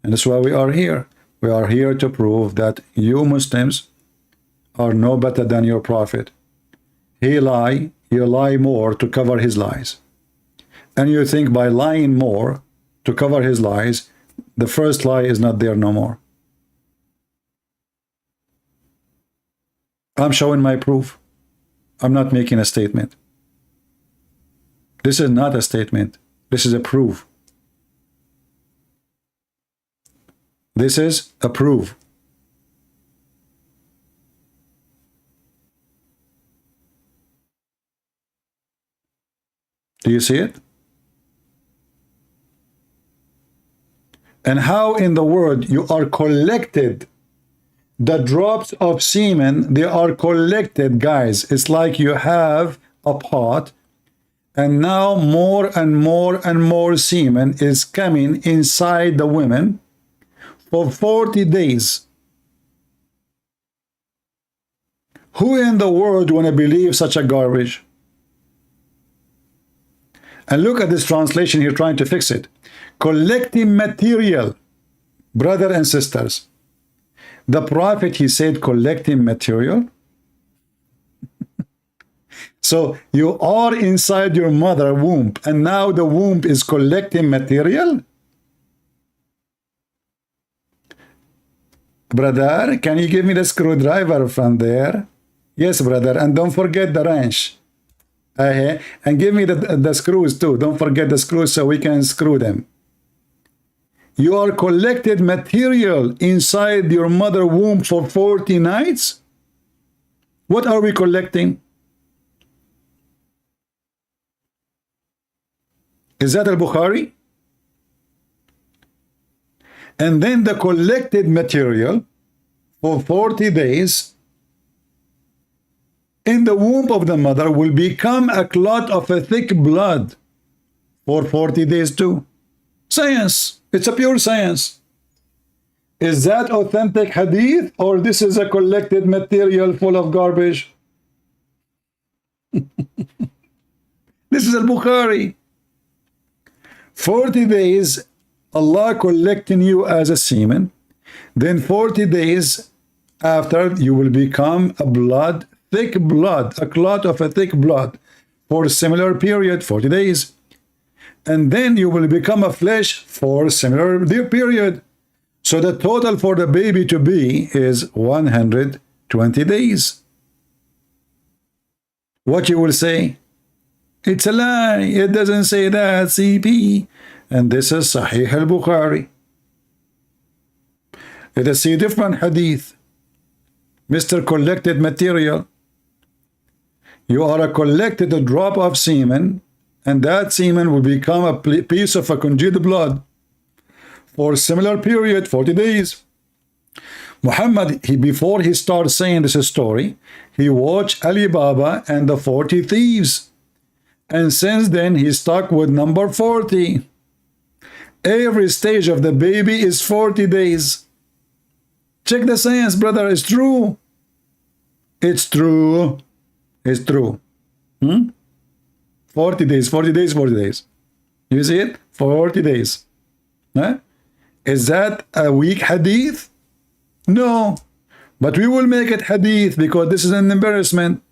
And that's why we are here. We are here to prove that you Muslims are no better than your prophet. He lie, you lie more to cover his lies. And you think by lying more to cover his lies, the first lie is not there no more. I'm showing my proof. I'm not making a statement. This is not a statement. This is a proof. This is a proof. Do you see it? And how in the world you are collected, the drops of semen, they are collected, guys. It's like you have a pot, and now more and more and more semen is coming inside the women for 40 days. Who in the world want to believe such a garbage? And look at this translation here trying to fix it. Collecting material, brother and sisters. The prophet, he said collecting material. So you are inside your mother womb, and now the womb is collecting material? Brother, can you give me the screwdriver from there? Yes, brother, and don't forget the wrench. And give me the screws too. Don't forget the screws so we can screw them. You are collected material inside your mother womb for 40 nights? What are we collecting? Is that al-Bukhari? And then the collected material for 40 days in the womb of the mother will become a clot of a thick blood for 40 days too. Science. It's a pure science. Is that authentic hadith, or this is a collected material full of garbage? This is al-Bukhari. 40 days Allah collecting you as a semen, then 40 days after you will become a blood, thick blood, a clot of a thick blood for a similar period, 40 days. And then you will become a flesh for a similar period. So the total for the baby to be is 120 days. What you will say? It's a lie. It doesn't say that, CP. And this is Sahih al-Bukhari. Let us see different hadith. Mr. Collected material. You are a collected drop of semen, and that semen will become a piece of a congealed blood for a similar period, 40 days. Muhammad, before he starts saying this story, he watched Ali Baba and the 40 thieves. And since then, he's stuck with number 40. Every stage of the baby is 40 days. Check the science, brother. It's true. It's true. It's true. 40 days, 40 days, 40 days. You see it? 40 days. Huh? Is that a weak hadith? No. But we will make it hadith because this is an embarrassment.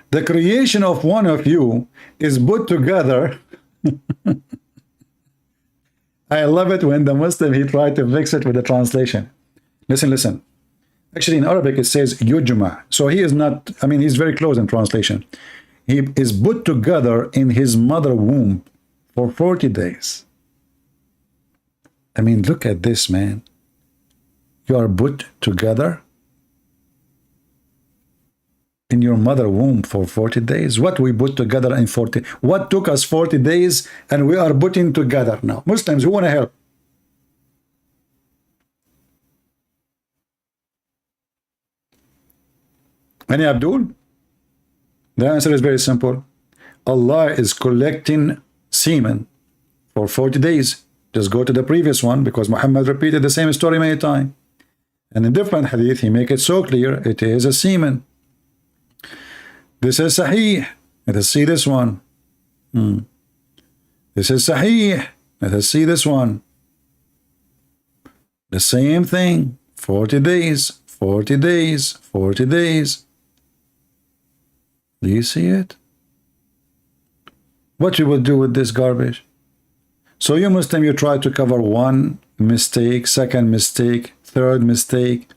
The creation of one of you is put together. I love it when the Muslim, he tried to fix it with the translation. Listen, listen. Actually, in Arabic, it says yujma. So he is not, I mean, he's very close in translation. He is put together in his mother womb for 40 days. I mean, look at this, man. You are put together in your mother womb for 40 days. What we put together in 40? What took us 40 days and we are putting together now? Muslims, who want to help? Any Abdul? The answer is very simple. Allah is collecting semen for 40 days. Just go to the previous one because Muhammad repeated the same story many times. And in different hadith, he make it so clear it is a semen. This is Sahih. Let us see this one. This is Sahih. Let us see this one. The same thing. 40 days, 40 days, 40 days. Do you see it? What you would do with this garbage? So you Muslim, you try to cover one mistake, second mistake, third mistake.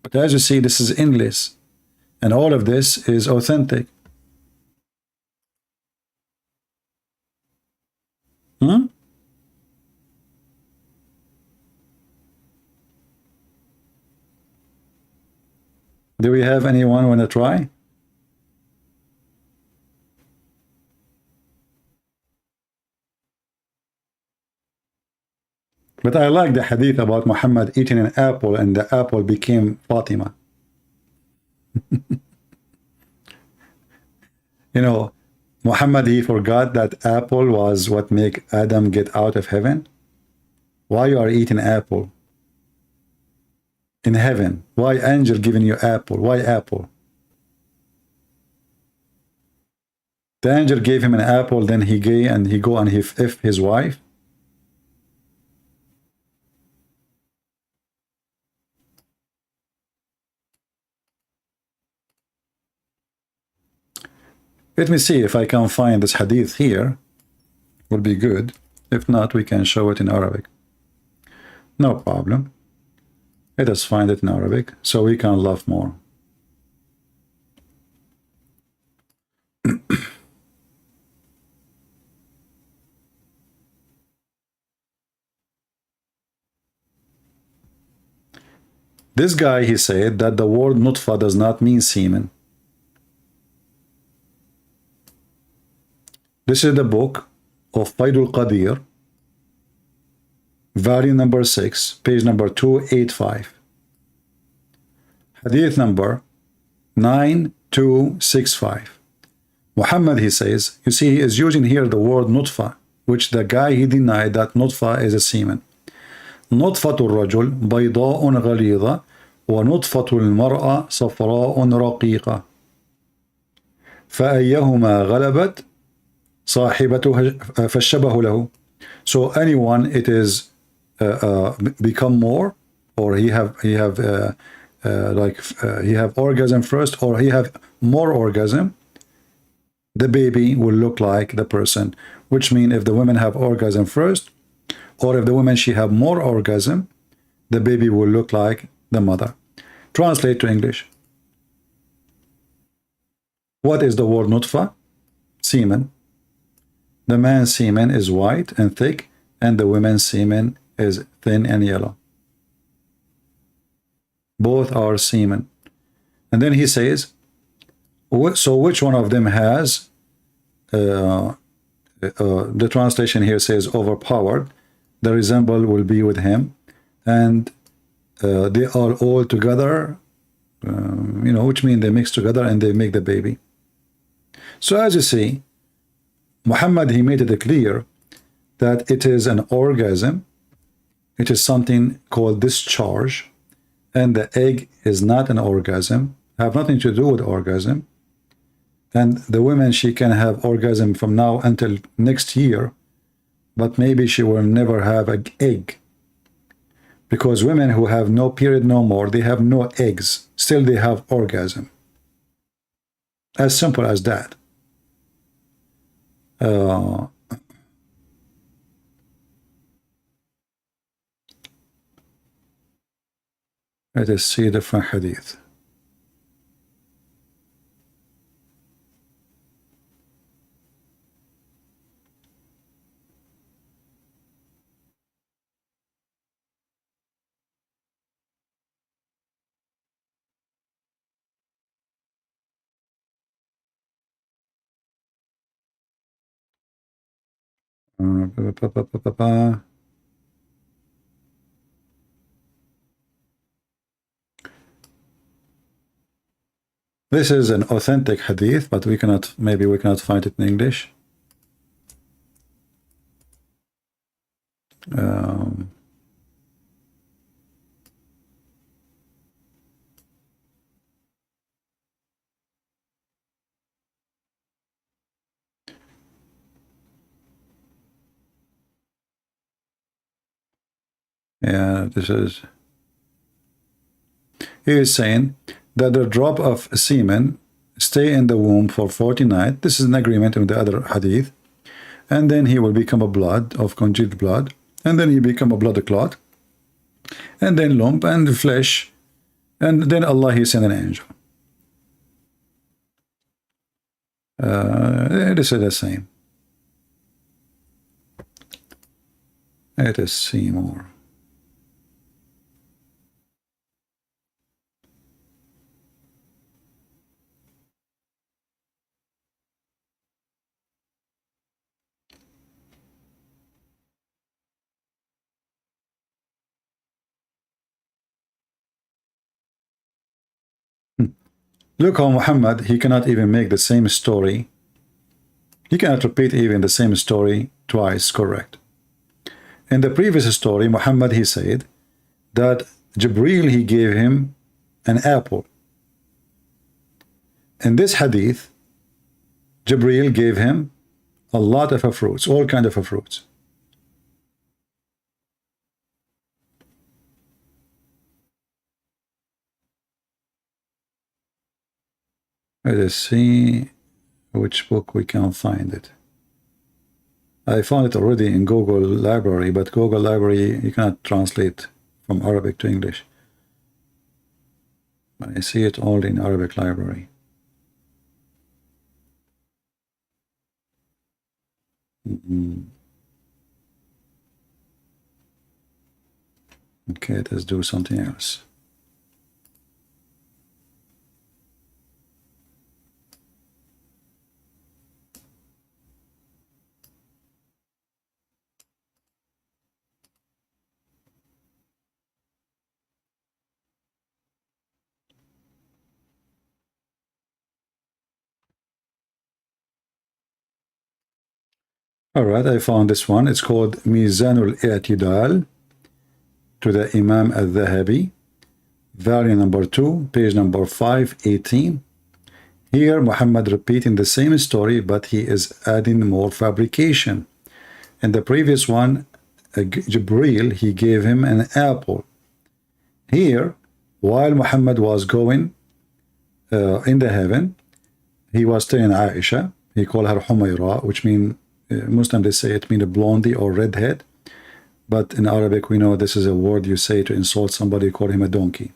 But as you see, this is English. And all of this is authentic. Do we have anyone want to try? But I like the hadith about Muhammad eating an apple and the apple became Fatima. You know, Muhammad, he forgot that apple was what make Adam get out of heaven. Why you are eating apple? In heaven. Why angel giving you apple? Why apple? The angel gave him an apple, then he gay and he go and he f his wife. Let me see if I can find this hadith here. Will be good. If not, we can show it in Arabic. No problem. Let us find it in Arabic so we can love more. This guy, he said that the word nutfa does not mean semen. This is the book of Faidul Qadir, volume number 6, page number 285. Hadith number 9265. Muhammad, he says, you see, he is using here the word nutfa, which the guy, he denied that nutfa is a semen. نطفة الرجل بيضاء غليظة ونطفة المرأة صفراء رقيقة فأيهما غلبت صاحبته فالشبه له. So anyone it is become more, or he have orgasm first, or he have more orgasm, the baby will look like the person. Which means if the women have orgasm first, or if the woman she have more orgasm, the baby will look like the mother. Translate to English. What is the word nutfa? Semen. The man's semen is white and thick, and the woman's semen is thin and yellow. Both are semen. And then he says, so which one of them has, the translation here says overpowered, the resemble will be with him, and they are all together, which means they mix together and they make the baby. So as you see, Muhammad, he made it clear that it is an orgasm. It is something called discharge, and the egg is not an orgasm, have nothing to do with orgasm. And the woman, she can have orgasm from now until next year, but maybe she will never have an egg. Because women who have no period no more, they have no eggs, still they have orgasm. As simple as that. Let us see different hadith. This is an authentic hadith, but maybe we cannot find it in English. Yeah, this is. He is saying that the drop of semen stay in the womb for 40 nights. This is an agreement with the other hadith. And then he will become a blood of congealed blood. And then he become a blood clot. And then lump and flesh. And then Allah, he sent an angel. This is the same. Let us see more. Look how Muhammad, he cannot even make the same story. He cannot repeat even the same story twice correct. In the previous story, Muhammad, he said that Jibreel, he gave him an apple. In this hadith, Jibreel gave him a lot of fruits, all kind of fruits. Let us see which book we can find it. I found it already in Google Library, but Google Library, you cannot translate from Arabic to English. I see it only in Arabic Library. Okay, let's do something else. All right, I found this one. It's called Mizanul I'tidal to the Imam al-Dhahabi, volume number 2, page number 518. Here, Muhammad repeating the same story, but he is adding more fabrication. In the previous one, Jibreel, he gave him an apple. Here, while Muhammad was going in the heaven, he was telling Aisha, he called her Humayra, which means Muslim, they say it means a blondie or redhead, but in Arabic we know this is a word you say to insult somebody, call him a donkey.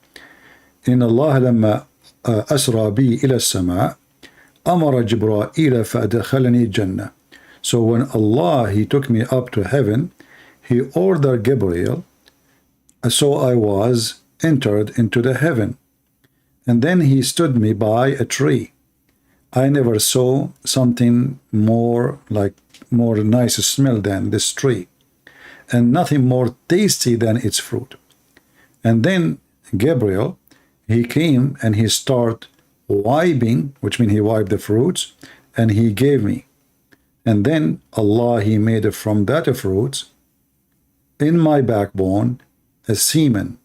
In Allah لما أسرى بي إلى السماء أمر جبرائيل فأدخلني الجنة. So when Allah, he took me up to heaven, he ordered Gabriel, so I was entered into the heaven, and then he stood me by a tree. I never saw something more nice smell than this tree, and nothing more tasty than its fruit. And then Gabriel, he came and he started wiping, which means he wiped the fruits, and he gave me. And then Allah, he made from that fruits in my backbone a semen.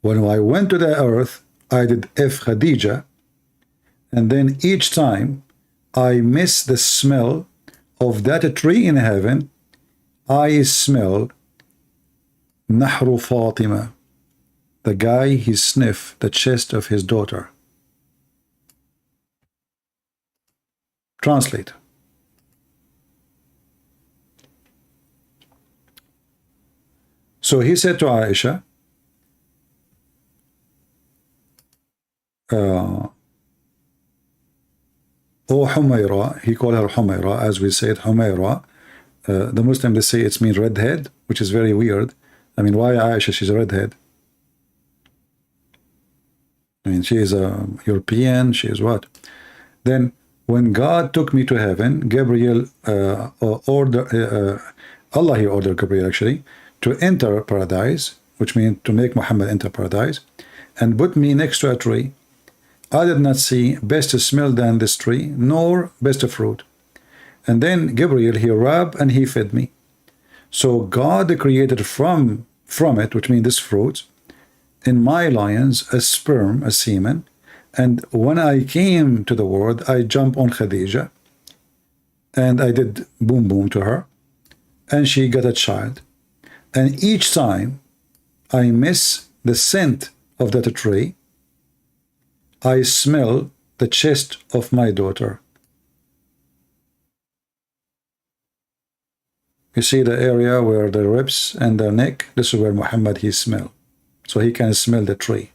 When I went to the earth, I did F Khadija, and then each time I miss the smell of that tree in heaven, I smell Nahru Fatima, the guy he sniffed the chest of his daughter. Translate. So he said to Aisha, O Humayra, he called her Humayra, as we say it, Humayra. The Muslims, they say it's mean redhead, which is very weird. I mean, why Aisha, she's a redhead? I mean, she is a European, she is what? Then, when God took me to heaven, Gabriel Allah, he ordered Gabriel actually, to enter paradise, which means to make Muhammad enter paradise, and put me next to a tree. I did not see best smell than this tree, nor best fruit. And then Gabriel, he rubbed and he fed me. So God created from it, which means this fruit, in my lions, a sperm, a semen. And when I came to the world, I jumped on Khadija, and I did boom boom to her, and she got a child. And each time I miss the scent of that tree, I smell the chest of my daughter. You see the area where the ribs and the neck, this is where Muhammad he smell. So he can smell the tree.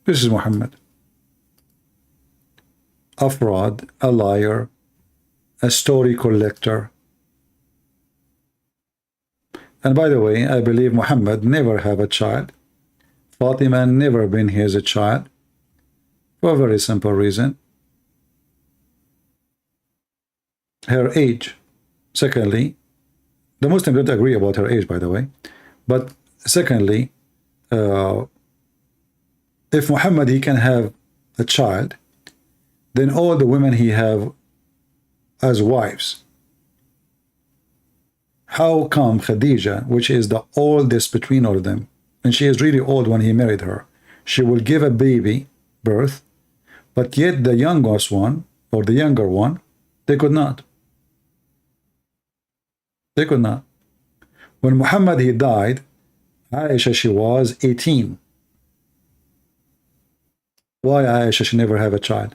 This is Muhammad. A fraud, a liar, a story collector. And by the way, I believe Muhammad never have a child. Fatima never been his child. For a very simple reason. Her age. Secondly, the Muslims don't agree about her age, by the way. But secondly, if Muhammad he can have a child, then all the women he have as wives. How come Khadija, which is the oldest between all of them, and she is really old when he married her, she will give a baby birth, but yet the youngest one, or the younger one, they could not. They could not. When Muhammad he died, Aisha she was 18. Why Aisha she never have a child?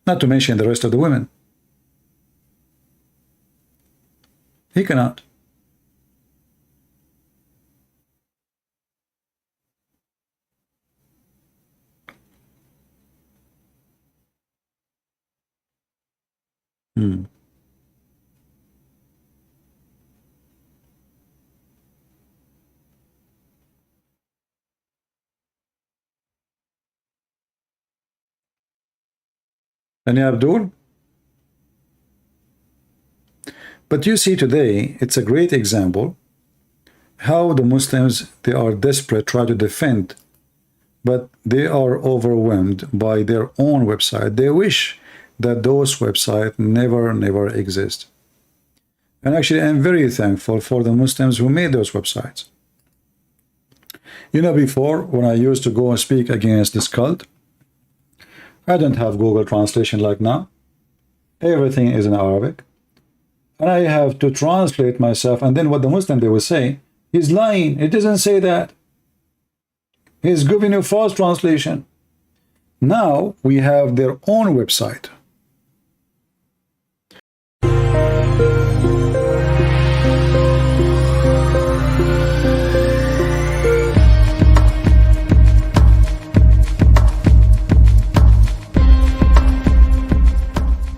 Not to mention the rest of the women. He cannot. And Abdul? But you see today, it's a great example how the Muslims, they are desperate, try to defend, but they are overwhelmed by their own website. They wish that those websites never exist. And actually, I'm very thankful for the Muslims who made those websites. You know, before, when I used to go and speak against this cult, I don't have Google translation like now. Everything is in Arabic. And I have to translate myself. And then what the Muslim, they will say, he's lying. It doesn't say that. He's giving you false translation. Now we have their own website.